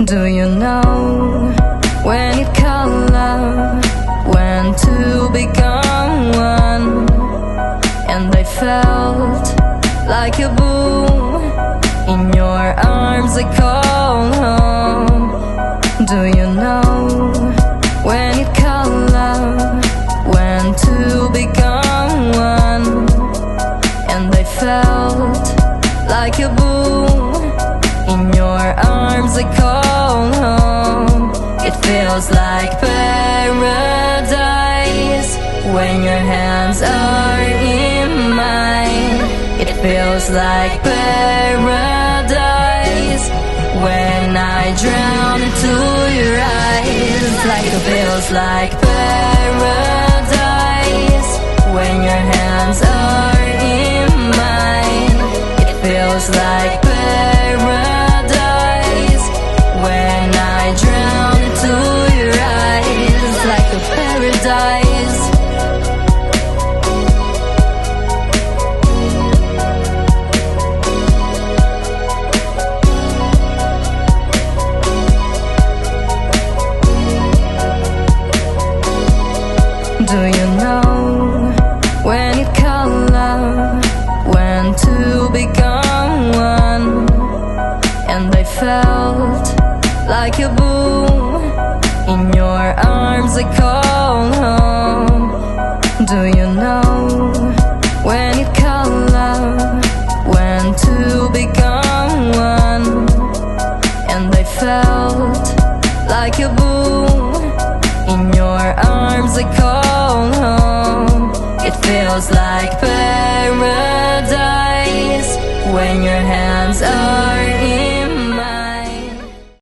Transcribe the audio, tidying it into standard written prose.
Do you know when it called love, when two become one? And I felt like a boom in your arms, I call home. Do you know when it called love, when two become one? And I felt like a boom in your arms, I call home. It feels like paradise when your hands are in mine. It feels like paradise when I drown into your eyes. Like it feels like paradise when your hands are in mine. It feels like paradise when I drown into your eyes. Like a paradise. Do you know when it called love, when two become one? And I felt like a boom in your arms, I call home. Do you know when it called love, when two become one? And I felt like a boom in your arms, I call home. It feels like paradise when your hands are